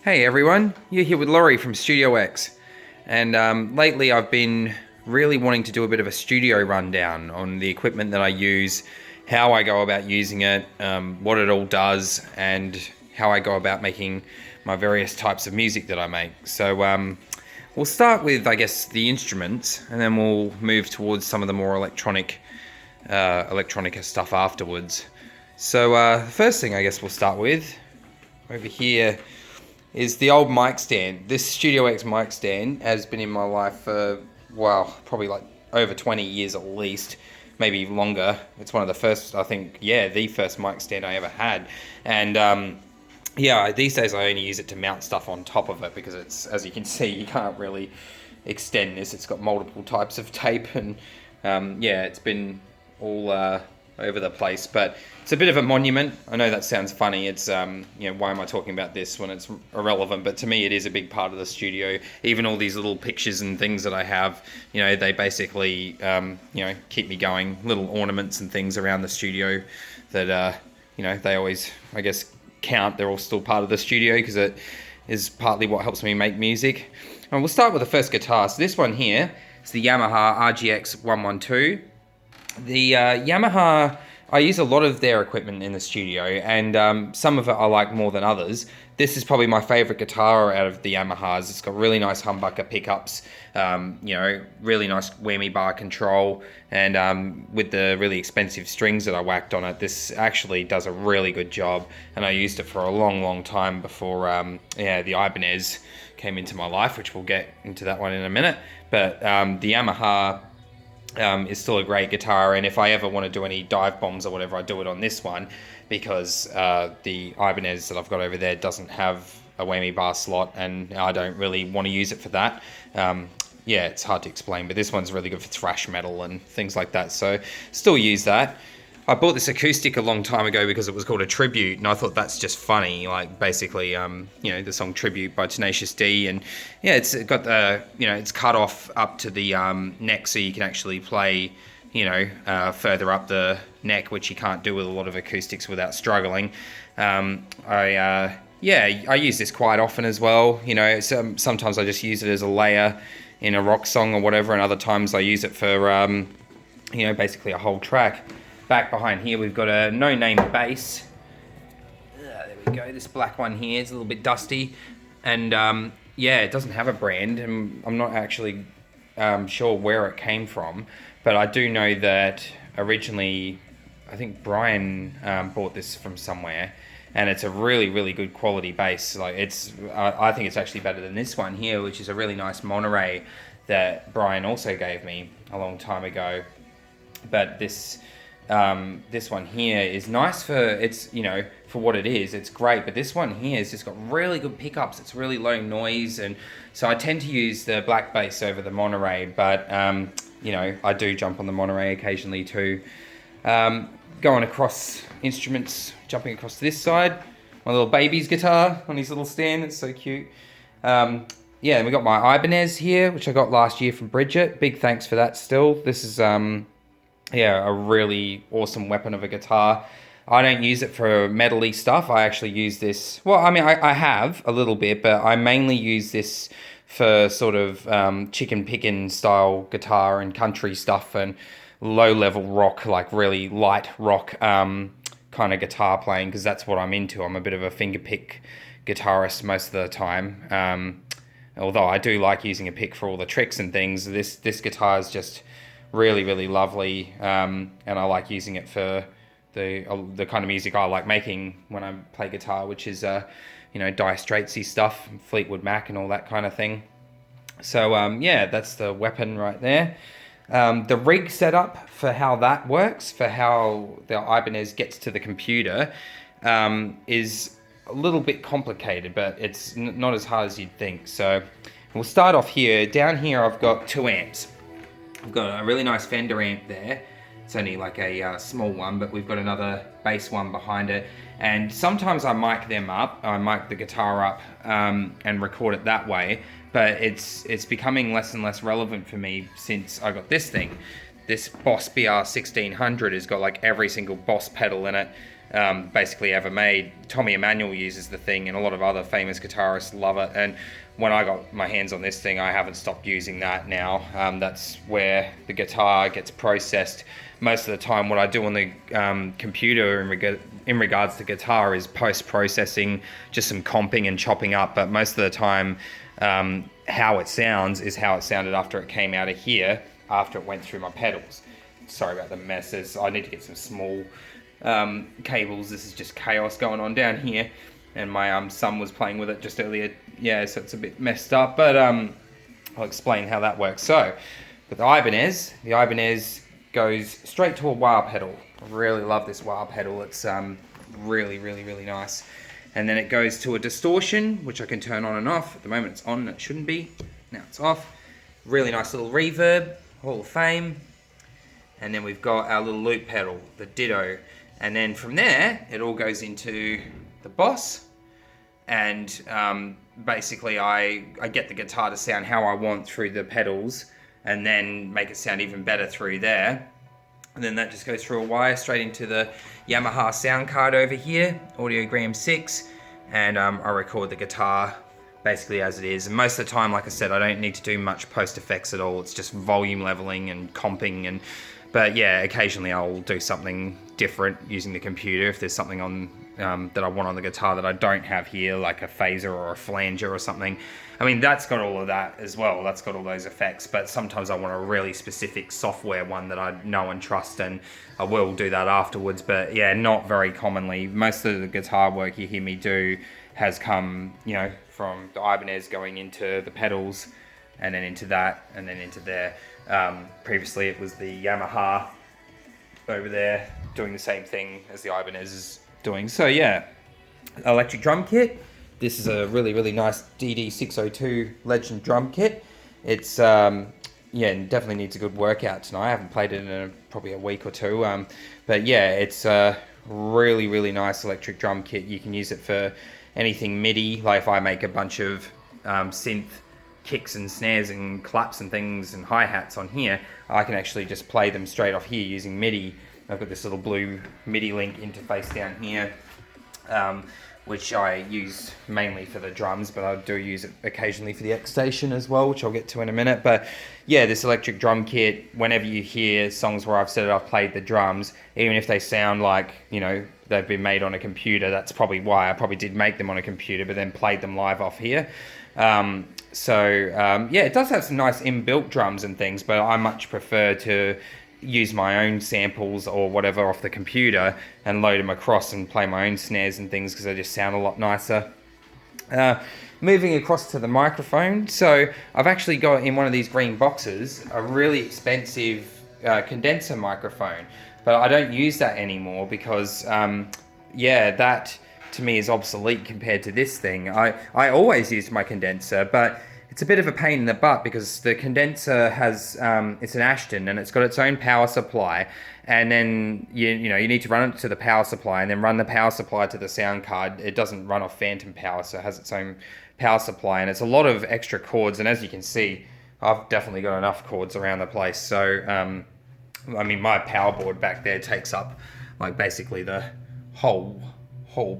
Hey everyone, you're here with Laurie from Studio X, and lately I've been really wanting to do a bit of a studio rundown on the equipment that I use, how I go about using it, what it all does, and how I go about making my various types of music that I make. So we'll start with, I guess, the instruments, and then we'll move towards some of the more electronica stuff afterwards. So the first thing I guess we'll start with, over here, is the old mic stand. This Studio X mic stand has been in my life for, well, probably like over 20 years at least, maybe longer. It's one of the first, I think, the first mic stand I ever had. And these days I only use it to mount stuff on top of it because it's, as you can see, you can't really extend this. It's got multiple types of tape and it's been all over the place, but it's a bit of a monument. I know that sounds funny. It's why am I talking about this when it's irrelevant? But to me, it is a big part of the studio. Even all these little pictures and things that I have, they basically keep me going. Little ornaments and things around the studio that they always, I guess, count. They're all still part of the studio because it is partly what helps me make music. And we'll start with the first guitar. So this one here is the Yamaha RGX 112. The Yamaha, I use a lot of their equipment in the studio, and some of it I like more than others. This is probably my favorite guitar out of the Yamahas. It's got really nice humbucker pickups, really nice whammy bar control, and with the really expensive strings that I whacked on it, this actually does a really good job. And I used it for a long, long time before the Ibanez came into my life, which we'll get into that one in a minute. But the Yamaha is still a great guitar, and if I ever want to do any dive bombs or whatever, I do it on this one because the Ibanez that I've got over there doesn't have a whammy bar slot, and I don't really want to use it for that. It's hard to explain, but this one's really good for thrash metal and things like that, so still use that. I bought this acoustic a long time ago because it was called a Tribute, and I thought that's just funny, like basically, the song Tribute by Tenacious D, and it's got the, it's cut off up to the neck so you can actually play, further up the neck, which you can't do with a lot of acoustics without struggling. I use this quite often as well. Sometimes I just use it as a layer in a rock song or whatever, and other times I use it for, basically a whole track. Back behind here, we've got a no-name bass. There we go. This black one here is a little bit dusty. And, it doesn't have a brand. And I'm not actually sure where it came from. But I do know that originally, I think Brian bought this from somewhere. And it's a really, really good quality bass. Like I think it's actually better than this one here, which is a really nice Monterey that Brian also gave me a long time ago. But this one here is nice for for what it is. It's great, but this one here has just got really good pickups. It's really low noise, and so I tend to use the black bass over the Monterey. But I do jump on the Monterey occasionally too. Going across instruments, jumping across to this side, my little baby's guitar on his little stand. It's so cute. And we got my Ibanez here, which I got last year from Bridget. Big thanks for that. Still, this is a really awesome weapon of a guitar. I don't use it for metal-y stuff. I actually use this... Well, I mean, I have a little bit, but I mainly use this for sort of chicken picking style guitar and country stuff and low-level rock, like really light rock kind of guitar playing, because that's what I'm into. I'm a bit of a fingerpick guitarist most of the time. Although I do like using a pick for all the tricks and things, this guitar is just really, really lovely, and I like using it for the kind of music I like making when I play guitar, which is Dire Straitsy stuff, Fleetwood Mac and all that kind of thing. So that's the weapon right there. The rig setup for how that works, for how the Ibanez gets to the computer, is a little bit complicated, but it's not as hard as you'd think. So we'll start off here. Down here I've got 2 amps. I've got a really nice Fender amp there. It's only like a small one, but we've got another bass one behind it. And sometimes I mic them up. I mic the guitar up and record it that way. But it's becoming less and less relevant for me since I got this thing. This Boss BR 1600 has got like every single Boss pedal in it. basically ever made. Tommy Emmanuel uses the thing, and a lot of other famous guitarists love it. And when I got my hands on this thing, I haven't stopped using that now. That's where the guitar gets processed. Most of the time, what I do on the computer in regards to guitar is post-processing, just some comping and chopping up. But most of the time, how it sounds is how it sounded after it came out of here, after it went through my pedals. Sorry about the messes. I need to get some small cables. This is just chaos going on down here, and my son was playing with it just earlier. Yeah, so it's a bit messed up, but I'll explain how that works. So, with the Ibanez goes straight to a wah pedal. I really love this wah pedal. It's really, really, really nice. And then it goes to a distortion, which I can turn on and off. At the moment it's on and it shouldn't be. Now it's off. Really nice little reverb, Hall of Fame. And then we've got our little loop pedal, the Ditto. And then from there, it all goes into the Boss. And basically I get the guitar to sound how I want through the pedals, and then make it sound even better through there. And then that just goes through a wire straight into the Yamaha sound card over here, Audiogram 6, and I record the guitar basically as it is. And most of the time, like I said, I don't need to do much post effects at all. It's just volume leveling and comping, but yeah, occasionally I'll do something different using the computer if there's something on that I want on the guitar that I don't have here, like a phaser or a flanger or something. I mean, that's got all of that as well. That's got all those effects, but sometimes I want a really specific software one that I know and trust, and I will do that afterwards. But yeah, not very commonly. Most of the guitar work you hear me do has come, from the Ibanez going into the pedals, and then into that, and then into there. Previously it was the Yamaha over there doing the same thing as the Ibanez is doing. So yeah, electric drum kit. This is a really, really nice DD602 Legend drum kit. It's definitely needs a good workout tonight. I haven't played it in probably a week or two. But yeah, it's a really, really nice electric drum kit. You can use it for anything MIDI. Like if I make a bunch of synth kicks and snares and claps and things and hi-hats on here, I can actually just play them straight off here using MIDI. I've got this little blue MIDI link interface down here, which I use mainly for the drums, but I do use it occasionally for the X Station as well, which I'll get to in a minute. But yeah, this electric drum kit, whenever you hear songs where I've said I've played the drums, even if they sound like, they've been made on a computer, that's probably why. I probably did make them on a computer, but then played them live off here. It does have some nice inbuilt drums and things, but I much prefer to use my own samples or whatever off the computer and load them across and play my own snares and things because they just sound a lot nicer. Moving across to the microphone, so I've actually got in one of these green boxes a really expensive condenser microphone, but I don't use that anymore because that to me is obsolete compared to this thing. I always used my condenser, but it's a bit of a pain in the butt because the condenser has, it's an Ashton and it's got its own power supply, and then you need to run it to the power supply and then run the power supply to the sound card. It doesn't run off phantom power, so it has its own power supply, and it's a lot of extra cords, and as you can see, I've definitely got enough cords around the place. So, my power board back there takes up like basically the whole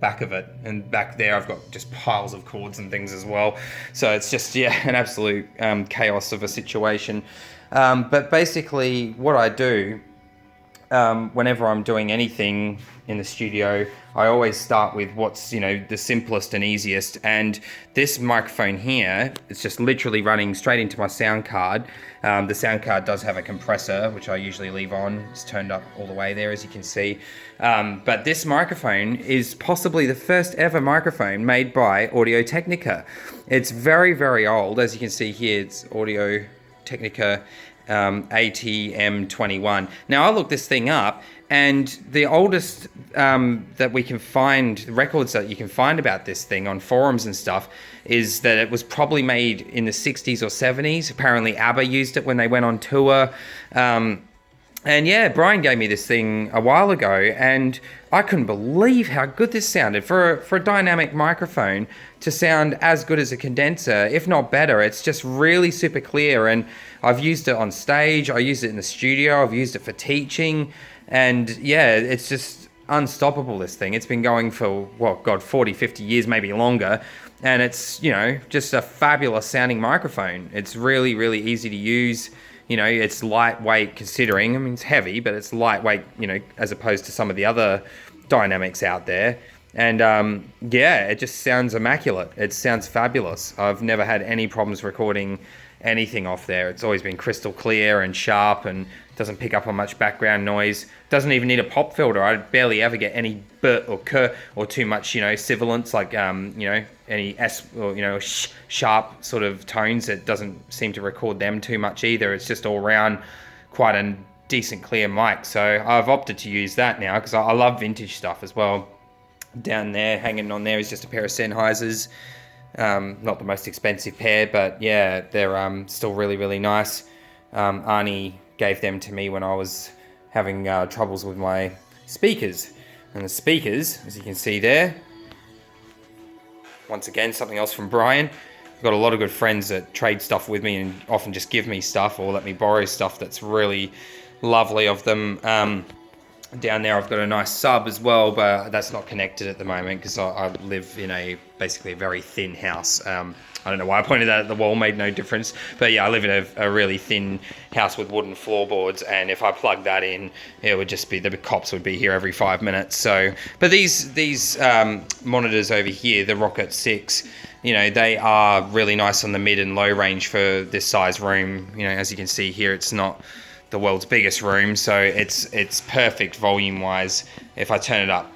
back of it, and back there I've got just piles of cords and things as well, so it's just an absolute chaos of a situation. But basically what I do whenever I'm doing anything in the studio, I always start with what's the simplest and easiest, and this microphone here, it's just literally running straight into my sound card. The sound card does have a compressor, which I usually leave on. It's turned up all the way there, as you can see. But this microphone is possibly the first ever microphone made by Audio-Technica. It's very, very old. As you can see here, it's Audio-Technica ATM21. Now, I looked this thing up, and the oldest that we can find, records that you can find about this thing on forums and stuff, is that it was probably made in the 60s or 70s. Apparently ABBA used it when they went on tour. And yeah, Brian gave me this thing a while ago, and I couldn't believe how good this sounded. For a dynamic microphone to sound as good as a condenser, if not better. It's just really super clear, and I've used it on stage, I used it in the studio, I've used it for teaching, and yeah, it's just unstoppable, this thing. It's been going for, well, God, 40, 50 years, maybe longer. And it's, just a fabulous sounding microphone. It's really, really easy to use. It's lightweight considering, I mean, it's heavy, but it's lightweight, as opposed to some of the other dynamics out there. And it just sounds immaculate. It sounds fabulous. I've never had any problems recording anything off there. It's always been crystal clear and sharp and doesn't pick up on much background noise. Doesn't even need a pop filter. I barely ever get any "b" or "k" or too much, sibilance, like, any S or, sharp sort of tones. It doesn't seem to record them too much either. It's just all around quite a decent clear mic. So I've opted to use that now because I love vintage stuff as well. Down there, hanging on there, is just a pair of Sennheisers. Not the most expensive pair, but yeah, they're still really, really nice. Arnie gave them to me when I was having troubles with my speakers. And the speakers, as you can see there, once again, something else from Brian. I've got a lot of good friends that trade stuff with me and often just give me stuff or let me borrow stuff. That's really lovely of them. Down there I've got a nice sub as well, but that's not connected at the moment because I live in basically a very thin house. I don't know why I pointed that at the wall, made no difference. But yeah, I live in a really thin house with wooden floorboards, and if I plug that in, it would just be, the cops would be here every 5 minutes. So, but these monitors over here, the Rocket 6, they are really nice on the mid and low range for this size room. As you can see here, it's not the world's biggest room, so it's perfect volume wise. If I turn it up,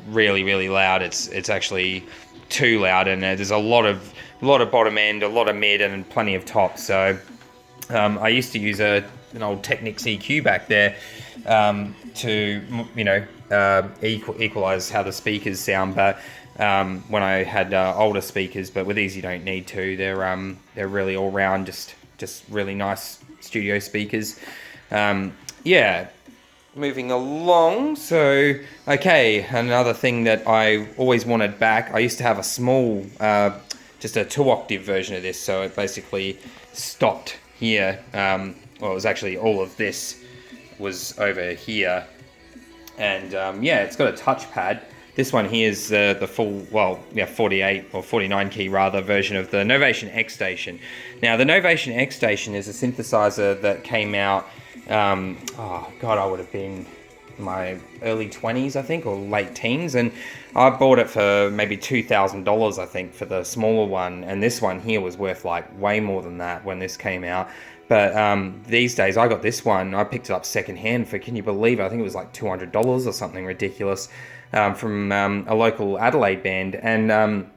really, really loud, it's actually too loud, and there's a lot of bottom end, a lot of mid, and plenty of top. So I used to use an old Technics EQ back there to equalize how the speakers sound, but when I had older speakers, but with these you don't need to. They're really all round, just really nice studio speakers. Moving along. So, okay, another thing that I always wanted back, I used to have a small, just a 2-octave version of this, so it basically stopped here. Well, it was actually all of this was over here. And it's got a touchpad. This one here is the full, 48 or 49 key rather version of the Novation X Station. Now, the Novation X Station is a synthesizer that came out, I would have been in my early 20s, I think, or late teens, and I bought it for maybe $2,000, I think, for the smaller one, and this one here was worth like way more than that when this came out. But these days, I got this one, I picked it up secondhand for, can you believe it, I think it was like $200 or something ridiculous, from a local Adelaide band, and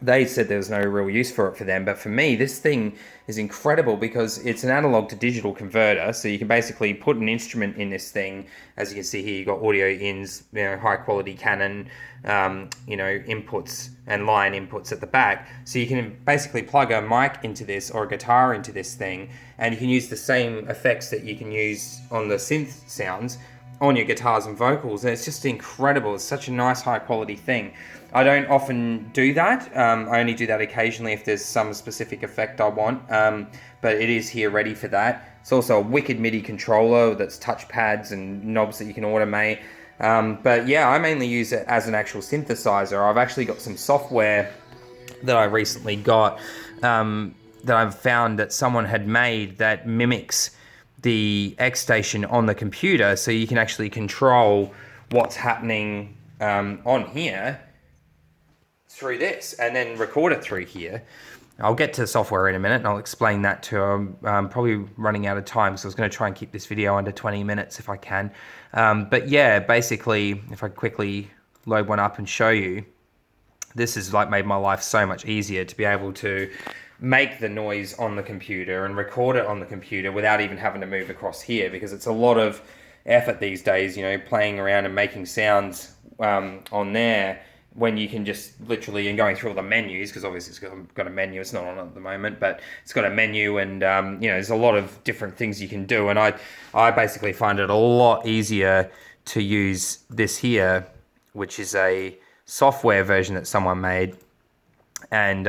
they said there was no real use for it for them, but for me, this thing is incredible because it's an analog to digital converter, so you can basically put an instrument in this thing. As you can see here, you've got audio ins, high quality Canon, inputs and line inputs at the back, so you can basically plug a mic into this or a guitar into this thing, and you can use the same effects that you can use on the synth sounds on your guitars and vocals, and it's just incredible. It's such a nice high quality thing. I don't often do that. I only do that occasionally if there's some specific effect I want, but it is here ready for that. It's also a wicked MIDI controller that's touchpads and knobs that you can automate. But yeah, I mainly use it as an actual synthesizer. I've actually got some software that I recently got that I've found that someone had made that mimics the X Station on the computer, so you can actually control what's happening on here through this and then record it through here. I'll get to the software in a minute and I'll explain that to them. I'm probably running out of time, so I was going to try and keep this video under 20 minutes if I can. But yeah, basically, if I quickly load one up and show you, this has like made my life so much easier to be able to make the noise on the computer and record it on the computer without even having to move across here, because it's a lot of effort these days, playing around and making sounds on there, when you can just literally, and going through all the menus, because obviously it's got a menu, it's not on at the moment, but it's got a menu, and there's a lot of different things you can do, and I basically find it a lot easier to use this here, which is a software version that someone made, and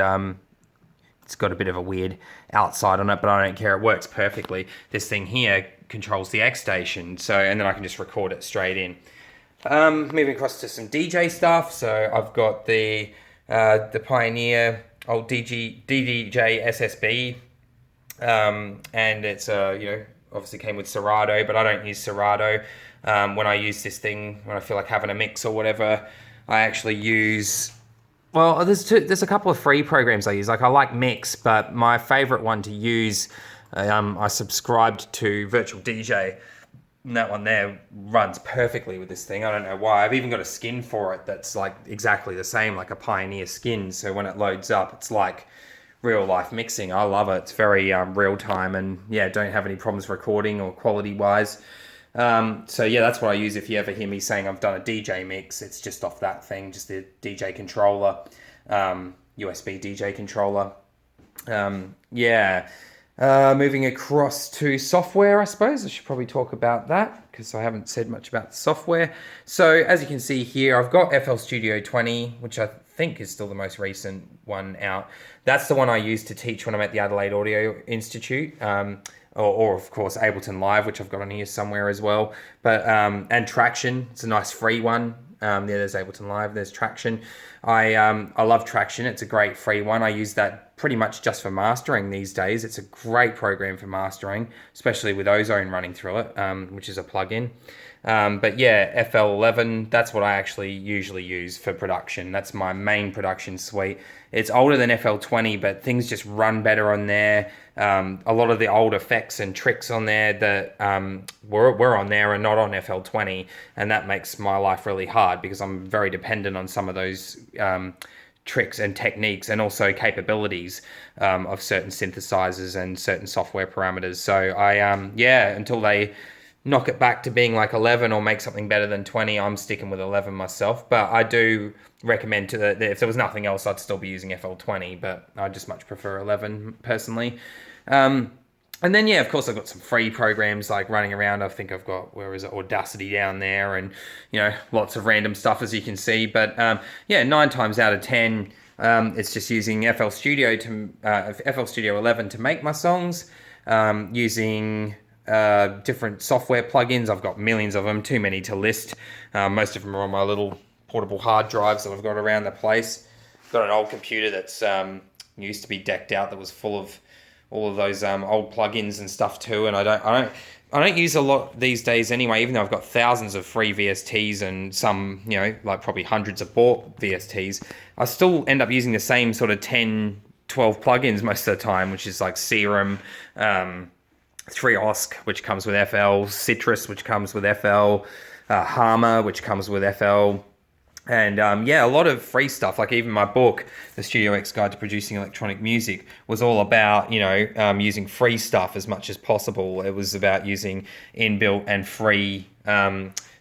it's got a bit of a weird outside on it, but I don't care, it works perfectly. This thing here controls the X Station, so, and then I can just record it straight in. Moving across to some DJ stuff. So I've got the Pioneer old DDJ SSB, and it's obviously came with Serato, but I don't use Serato. When I use this thing, when I feel like having a mix or whatever, I actually use. Well, there's a couple of free programs I use. Like I like Mix, but my favorite one to use, I subscribed to Virtual DJ. And that one there runs perfectly with this thing. I don't know why. I've even got a skin for it that's like exactly the same, like a Pioneer skin. So when it loads up, it's like real life mixing. I love it. It's very real time, and yeah, don't have any problems recording or quality wise. So yeah, that's what I use. If you ever hear me saying I've done a DJ mix, it's just off that thing, just the DJ controller, USB DJ controller. Yeah. Moving across to software, I suppose I should probably talk about that because I haven't said much about the software. So as you can see here, I've got FL Studio 20, which I think is still the most recent one out. That's the one I use to teach when I'm at the Adelaide Audio Institute, or of course Ableton Live, which I've got on here somewhere as well. But and Traction, it's a nice free one. There's Ableton Live, there's Traction. I love Traction. It's a great free one. I use that pretty much just for mastering these days. It's a great program for mastering, especially with Ozone running through it, which is a plugin. But yeah, FL11, that's what I actually usually use for production. That's my main production suite. It's older than FL20, but things just run better on there. A lot of the old effects and tricks on there that were on there are not on FL20, and that makes my life really hard because I'm very dependent on some of those tricks and techniques and also capabilities of certain synthesizers and certain software parameters. So until they knock it back to being like 11 or make something better than 20, I'm sticking with 11 myself. But I do recommend that if there was nothing else, I'd still be using FL20, but I just much prefer 11 personally. And then, yeah, of course, I've got some free programs like running around. I think I've got, where is it, Audacity down there, and, lots of random stuff, as you can see. But, 9 times out of 10, it's just using FL Studio 11 to make my songs, using different software plugins. I've got millions of them, too many to list. Most of them are on my little portable hard drives that I've got around the place. I've got an old computer that's used to be decked out that was full of all of those old plugins and stuff too, and I don't use a lot these days anyway, even though I've got thousands of free VSTs and some, like probably hundreds of bought VSTs. I still end up using the same sort of 10, 12 plugins most of the time, which is like Serum, 3OSC, which comes with FL, Citrus, which comes with FL, Harmor, which comes with FL. And a lot of free stuff. Like even my book, The Studio X Guide to Producing Electronic Music, was all about, using free stuff as much as possible. It was about using inbuilt and free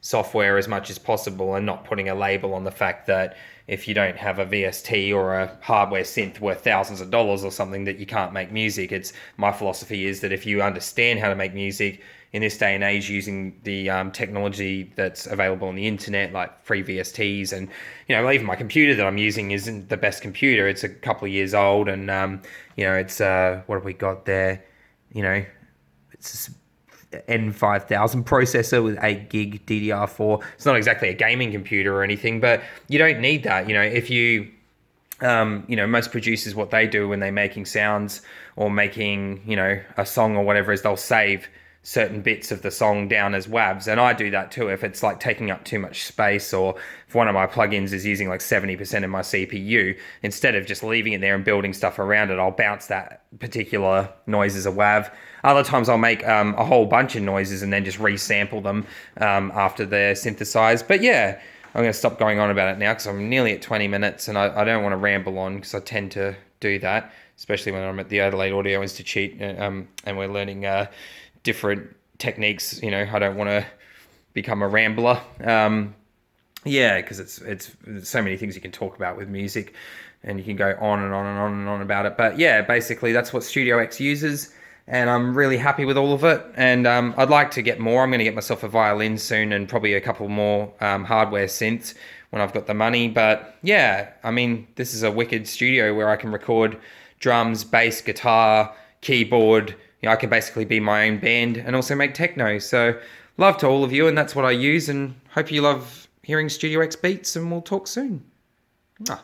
software as much as possible, and not putting a label on the fact that if you don't have a VST or a hardware synth worth thousands of dollars or something, that you can't make music. My philosophy is that if you understand how to make music in this day and age, using the technology that's available on the internet, like free VSTs, and even my computer that I'm using isn't the best computer. It's a couple of years old, and it's what have we got there? It's N5000 processor with 8 gig DDR4. It's not exactly a gaming computer or anything, but you don't need that. If you most producers, what they do when they're making sounds or making a song or whatever is they'll save certain bits of the song down as WAVs, and I do that too. If it's like taking up too much space, or if one of my plugins is using like 70% of my CPU, instead of just leaving it there and building stuff around it, I'll bounce that particular noise as a WAV. Other times I'll make a whole bunch of noises and then just resample them after they're synthesized. But yeah, I'm going to stop going on about it now because I'm nearly at 20 minutes, and I don't want to ramble on because I tend to do that, especially when I'm at the Adelaide Audio Institute and we're learning different techniques. I don't want to become a rambler. Because it's so many things you can talk about with music, and you can go on and on and on and on about it. But yeah, basically that's what Studio X uses, and I'm really happy with all of it. And I'd like to get more. I'm going to get myself a violin soon, and probably a couple more hardware synths when I've got the money. But yeah, I mean, this is a wicked studio where I can record drums, bass, guitar, keyboard. I can basically be my own band and also make techno. So love to all of you, and that's what I use, and hope you love hearing Studio X beats, and we'll talk soon. Mwah.